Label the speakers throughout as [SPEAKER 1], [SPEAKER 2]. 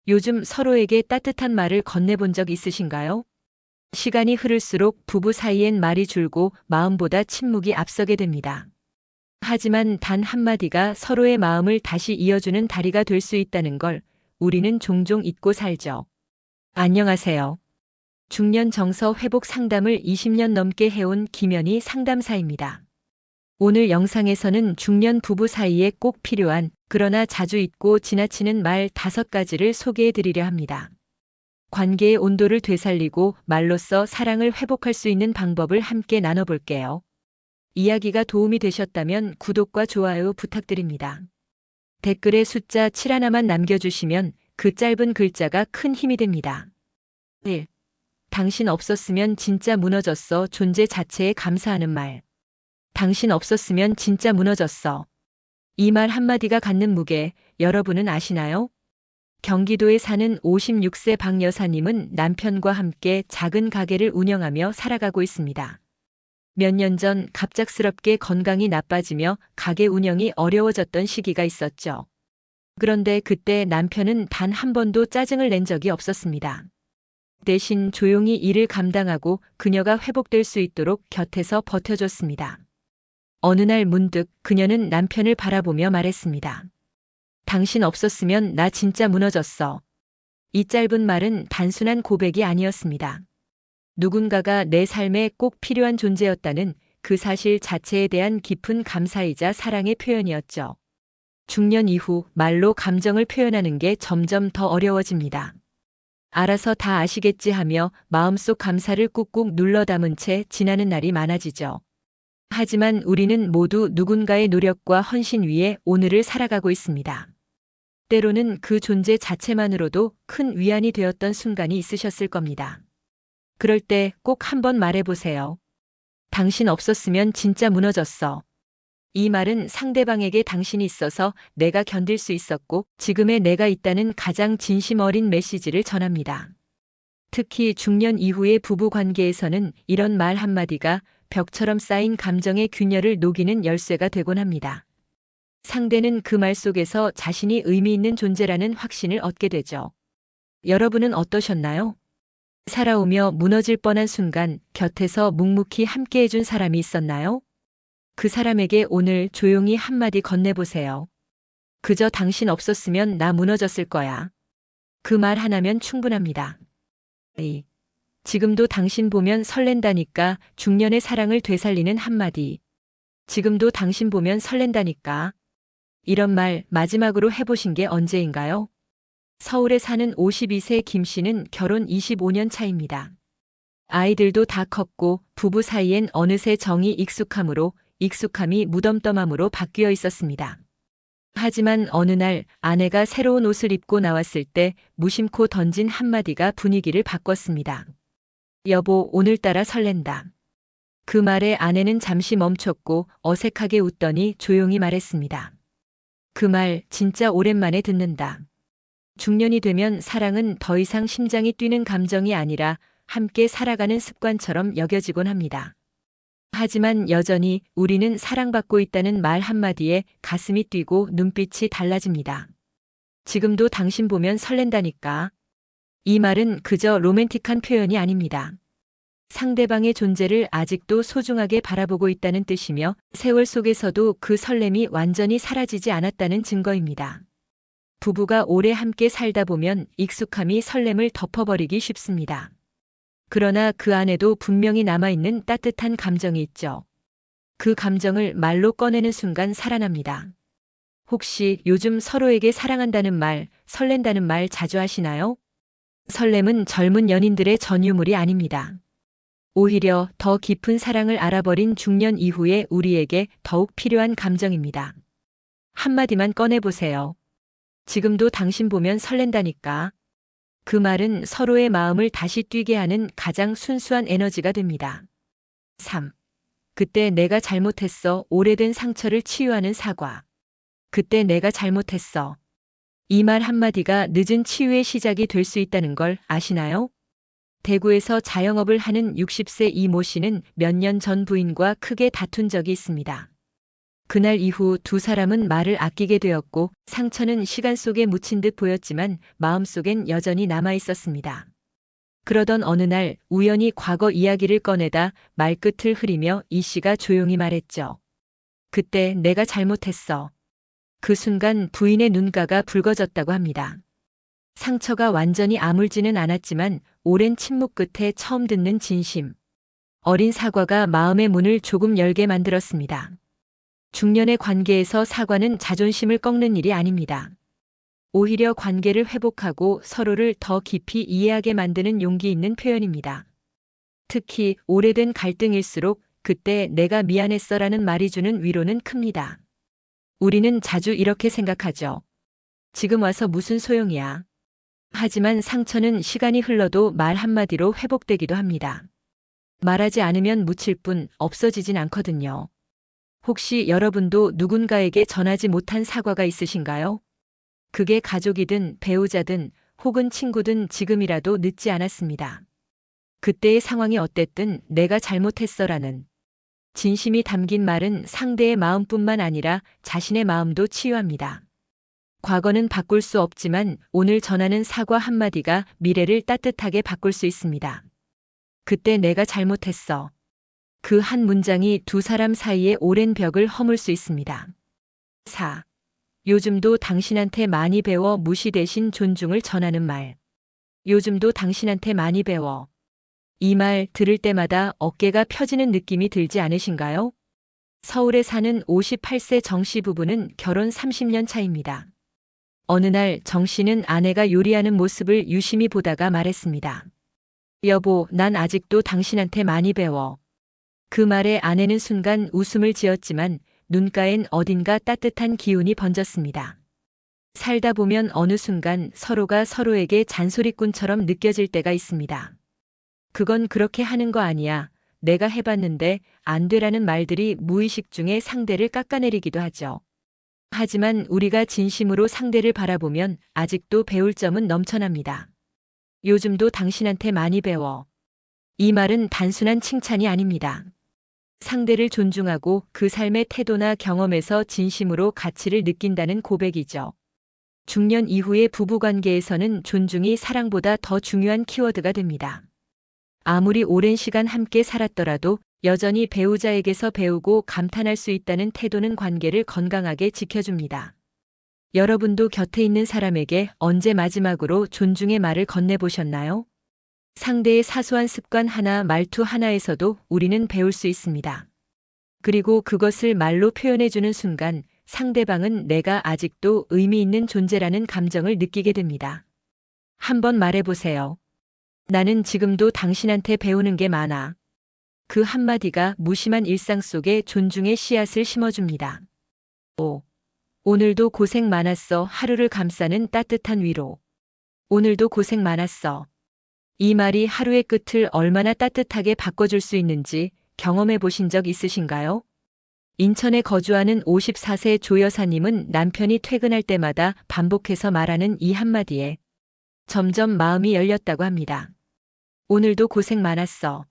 [SPEAKER 1] 요즘 서로에게 따뜻한 말을 건네본 적 있으신가요? 시간이 흐를수록 부부 사이엔 말이 줄고 마음보다 침묵이 앞서게 됩니다. 하지만 단 한마디가 서로의 마음을 다시 이어주는 다리가 될 수 있다는 걸 우리는 종종 잊고 살죠. 안녕하세요. 중년 정서 회복 상담을 20년 넘게 해온 김연희 상담사입니다. 오늘 영상에서는 중년 부부 사이에 꼭 필요한 그러나 자주 잊고 지나치는 말 5가지를 소개해 드리려 합니다. 관계의 온도를 되살리고 말로써 사랑을 회복할 수 있는 방법을 함께 나눠볼게요. 이야기가 도움이 되셨다면 구독과 좋아요 부탁드립니다. 댓글에 숫자 7 하나만 남겨주시면 그 짧은 글자가 큰 힘이 됩니다. 1. 당신 없었으면 진짜 무너졌어. 존재 자체에 감사하는 말. 당신 없었으면 진짜 무너졌어. 이 말 한마디가 갖는 무게, 여러분은 아시나요? 경기도에 사는 56세 박 여사님은 남편과 함께 작은 가게를 운영하며 살아가고 있습니다. 몇 년 전 갑작스럽게 건강이 나빠지며 가게 운영이 어려워졌던 시기가 있었죠. 그런데 그때 남편은 단 한 번도 짜증을 낸 적이 없었습니다. 대신 조용히 일을 감당하고 그녀가 회복될 수 있도록 곁에서 버텨줬습니다. 어느 날 문득 그녀는 남편을 바라보며 말했습니다. 당신 없었으면 나 진짜 무너졌어. 이 짧은 말은 단순한 고백이 아니었습니다. 누군가가 내 삶에 꼭 필요한 존재였다는 그 사실 자체에 대한 깊은 감사이자 사랑의 표현이었죠. 중년 이후 말로 감정을 표현하는 게 점점 더 어려워집니다. 알아서 다 아시겠지 하며 마음속 감사를 꾹꾹 눌러 담은 채 지나는 날이 많아지죠. 하지만 우리는 모두 누군가의 노력과 헌신 위에 오늘을 살아가고 있습니다. 때로는 그 존재 자체만으로도 큰 위안이 되었던 순간이 있으셨을 겁니다. 그럴 때 꼭 한번 말해보세요. 당신 없었으면 진짜 무너졌어. 이 말은 상대방에게 당신이 있어서 내가 견딜 수 있었고 지금의 내가 있다는 가장 진심 어린 메시지를 전합니다. 특히 중년 이후의 부부 관계에서는 이런 말 한마디가 벽처럼 쌓인 감정의 균열을 녹이는 열쇠가 되곤 합니다. 상대는 그 말 속에서 자신이 의미 있는 존재라는 확신을 얻게 되죠. 여러분은 어떠셨나요? 살아오며 무너질 뻔한 순간 곁에서 묵묵히 함께 해준 사람이 있었나요? 그 사람에게 오늘 조용히 한마디 건네보세요. 그저 당신 없었으면 나 무너졌을 거야. 그 말 하나면 충분합니다. 지금도 당신 보면 설렌다니까. 중년의 사랑을 되살리는 한마디. 지금도 당신 보면 설렌다니까. 이런 말 마지막으로 해보신 게 언제인가요? 서울에 사는 52세 김 씨는 결혼 25년 차입니다. 아이들도 다 컸고 부부 사이엔 어느새 정이 익숙함이 무덤덤함으로 바뀌어 있었습니다. 하지만 어느 날 아내가 새로운 옷을 입고 나왔을 때 무심코 던진 한마디가 분위기를 바꿨습니다. 여보, 오늘따라 설렌다. 그 말에 아내는 잠시 멈췄고 어색하게 웃더니 조용히 말했습니다. 그 말 진짜 오랜만에 듣는다. 중년이 되면 사랑은 더 이상 심장이 뛰는 감정이 아니라 함께 살아가는 습관처럼 여겨지곤 합니다. 하지만 여전히 우리는 사랑받고 있다는 말 한마디에 가슴이 뛰고 눈빛이 달라집니다. 지금도 당신 보면 설렌다니까. 이 말은 그저 로맨틱한 표현이 아닙니다. 상대방의 존재를 아직도 소중하게 바라보고 있다는 뜻이며 세월 속에서도 그 설렘이 완전히 사라지지 않았다는 증거입니다. 부부가 오래 함께 살다 보면 익숙함이 설렘을 덮어버리기 쉽습니다. 그러나 그 안에도 분명히 남아있는 따뜻한 감정이 있죠. 그 감정을 말로 꺼내는 순간 살아납니다. 혹시 요즘 서로에게 사랑한다는 말, 설렌다는 말 자주 하시나요? 설렘은 젊은 연인들의 전유물이 아닙니다. 오히려 더 깊은 사랑을 알아버린 중년 이후에 우리에게 더욱 필요한 감정입니다. 한마디만 꺼내보세요. 지금도 당신 보면 설렌다니까. 그 말은 서로의 마음을 다시 뛰게 하는 가장 순수한 에너지가 됩니다. 3. 그때 내가 잘못했어. 오래된 상처를 치유하는 사과. 그때 내가 잘못했어. 이 말 한마디가 늦은 치유의 시작이 될 수 있다는 걸 아시나요? 대구에서 자영업을 하는 60세 이모 씨는 몇 년 전 부인과 크게 다툰 적이 있습니다. 그날 이후 두 사람은 말을 아끼게 되었고 상처는 시간 속에 묻힌 듯 보였지만 마음속엔 여전히 남아 있었습니다. 그러던 어느 날 우연히 과거 이야기를 꺼내다 말끝을 흐리며 이 씨가 조용히 말했죠. 그때 내가 잘못했어. 그 순간 부인의 눈가가 붉어졌다고 합니다. 상처가 완전히 아물지는 않았지만 오랜 침묵 끝에 처음 듣는 진심. 어린 사과가 마음의 문을 조금 열게 만들었습니다. 중년의 관계에서 사과는 자존심을 꺾는 일이 아닙니다. 오히려 관계를 회복하고 서로를 더 깊이 이해하게 만드는 용기 있는 표현입니다. 특히 오래된 갈등일수록 그때 내가 미안했어라는 말이 주는 위로는 큽니다. 우리는 자주 이렇게 생각하죠. 지금 와서 무슨 소용이야. 하지만 상처는 시간이 흘러도 말 한마디로 회복되기도 합니다. 말하지 않으면 묻힐 뿐 없어지진 않거든요. 혹시 여러분도 누군가에게 전하지 못한 사과가 있으신가요? 그게 가족이든 배우자든 혹은 친구든 지금이라도 늦지 않았습니다. 그때의 상황이 어땠든 내가 잘못했어라는 진심이 담긴 말은 상대의 마음뿐만 아니라 자신의 마음도 치유합니다. 과거는 바꿀 수 없지만 오늘 전하는 사과 한마디가 미래를 따뜻하게 바꿀 수 있습니다. 그때 내가 잘못했어. 그 한 문장이 두 사람 사이의 오랜 벽을 허물 수 있습니다. 4. 요즘도 당신한테 많이 배워 무시 대신 존중을 전하는 말. 요즘도 당신한테 많이 배워. 이 말 들을 때마다 어깨가 펴지는 느낌이 들지 않으신가요? 서울에 사는 58세 정 씨 부부는 결혼 30년 차입니다. 어느 날 정 씨는 아내가 요리하는 모습을 유심히 보다가 말했습니다. 여보, 난 아직도 당신한테 많이 배워. 그 말에 아내는 순간 웃음을 지었지만 눈가엔 어딘가 따뜻한 기운이 번졌습니다. 살다 보면 어느 순간 서로가 서로에게 잔소리꾼처럼 느껴질 때가 있습니다. 그건 그렇게 하는 거 아니야. 내가 해봤는데 안 되라는 말들이 무의식 중에 상대를 깎아내리기도 하죠. 하지만 우리가 진심으로 상대를 바라보면 아직도 배울 점은 넘쳐납니다. 요즘도 당신한테 많이 배워. 이 말은 단순한 칭찬이 아닙니다. 상대를 존중하고 그 삶의 태도나 경험에서 진심으로 가치를 느낀다는 고백이죠. 중년 이후의 부부관계에서는 존중이 사랑보다 더 중요한 키워드가 됩니다. 아무리 오랜 시간 함께 살았더라도 여전히 배우자에게서 배우고 감탄할 수 있다는 태도는 관계를 건강하게 지켜줍니다. 여러분도 곁에 있는 사람에게 언제 마지막으로 존중의 말을 건네보셨나요? 상대의 사소한 습관 하나, 말투 하나에서도 우리는 배울 수 있습니다. 그리고 그것을 말로 표현해주는 순간 상대방은 내가 아직도 의미 있는 존재라는 감정을 느끼게 됩니다. 한번 말해보세요. 나는 지금도 당신한테 배우는 게 많아. 그 한마디가 무심한 일상 속에 존중의 씨앗을 심어줍니다. 5. 오늘도 고생 많았어. 하루를 감싸는 따뜻한 위로. 오늘도 고생 많았어. 이 말이 하루의 끝을 얼마나 따뜻하게 바꿔줄 수 있는지 경험해 보신 적 있으신가요? 인천에 거주하는 54세 조 여사님은 남편이 퇴근할 때마다 반복해서 말하는 이 한마디에 점점 마음이 열렸다고 합니다. 오늘도 고생 많았어.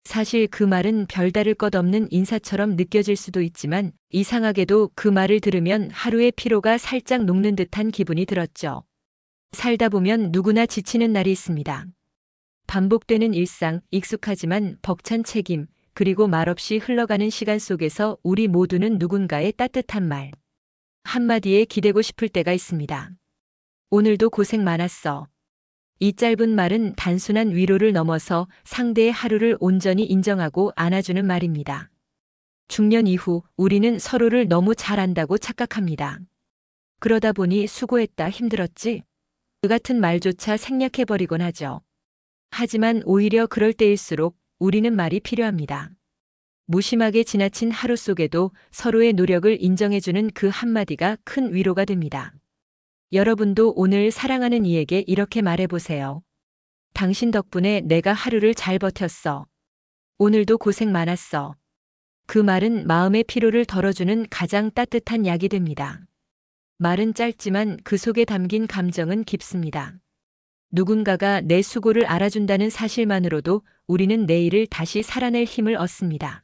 [SPEAKER 1] 사실 그 말은 별다를 것 없는 인사처럼 느껴질 수도 있지만 이상하게도 그 말을 들으면 하루의 피로가 살짝 녹는 듯한 기분이 들었죠. 살다 보면 누구나 지치는 날이 있습니다. 반복되는 일상, 익숙하지만 벅찬 책임, 그리고 말없이 흘러가는 시간 속에서 우리 모두는 누군가의 따뜻한 말 한마디에 기대고 싶을 때가 있습니다. 오늘도 고생 많았어. 이 짧은 말은 단순한 위로를 넘어서 상대의 하루를 온전히 인정하고 안아주는 말입니다. 중년 이후 우리는 서로를 너무 잘 안다고 착각합니다. 그러다 보니 수고했다, 힘들었지? 그 같은 말조차 생략해버리곤 하죠. 하지만 오히려 그럴 때일수록 우리는 말이 필요합니다. 무심하게 지나친 하루 속에도 서로의 노력을 인정해주는 그 한마디가 큰 위로가 됩니다. 여러분도 오늘 사랑하는 이에게 이렇게 말해보세요. 당신 덕분에 내가 하루를 잘 버텼어. 오늘도 고생 많았어. 그 말은 마음의 피로를 덜어주는 가장 따뜻한 약이 됩니다. 말은 짧지만 그 속에 담긴 감정은 깊습니다. 누군가가 내 수고를 알아준다는 사실만으로도 우리는 내일을 다시 살아낼 힘을 얻습니다.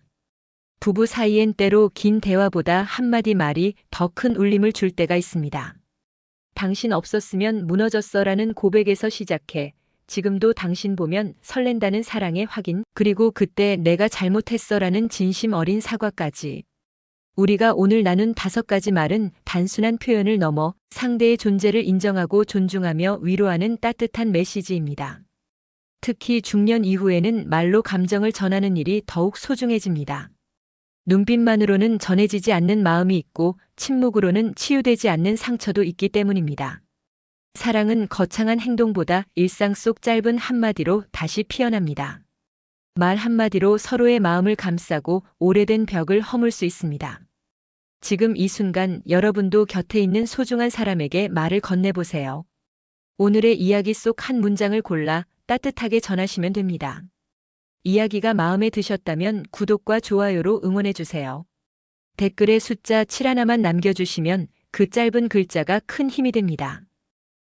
[SPEAKER 1] 부부 사이엔 때로 긴 대화보다 한마디 말이 더 큰 울림을 줄 때가 있습니다. 당신 없었으면 무너졌어라는 고백에서 시작해 지금도 당신 보면 설렌다는 사랑의 확인, 그리고 그때 내가 잘못했어라는 진심 어린 사과까지. 우리가 오늘 나눈 5가지 말은 단순한 표현을 넘어 상대의 존재를 인정하고 존중하며 위로하는 따뜻한 메시지입니다. 특히 중년 이후에는 말로 감정을 전하는 일이 더욱 소중해집니다. 눈빛만으로는 전해지지 않는 마음이 있고 침묵으로는 치유되지 않는 상처도 있기 때문입니다. 사랑은 거창한 행동보다 일상 속 짧은 한마디로 다시 피어납니다. 말 한마디로 서로의 마음을 감싸고 오래된 벽을 허물 수 있습니다. 지금 이 순간 여러분도 곁에 있는 소중한 사람에게 말을 건네보세요. 오늘의 이야기 속 한 문장을 골라 따뜻하게 전하시면 됩니다. 이야기가 마음에 드셨다면 구독과 좋아요로 응원해주세요. 댓글에 숫자 7 하나만 남겨주시면 그 짧은 글자가 큰 힘이 됩니다.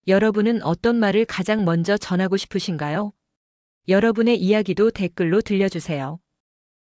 [SPEAKER 1] 여러분은 어떤 말을 가장 먼저 전하고 싶으신가요? 여러분의 이야기도 댓글로 들려주세요.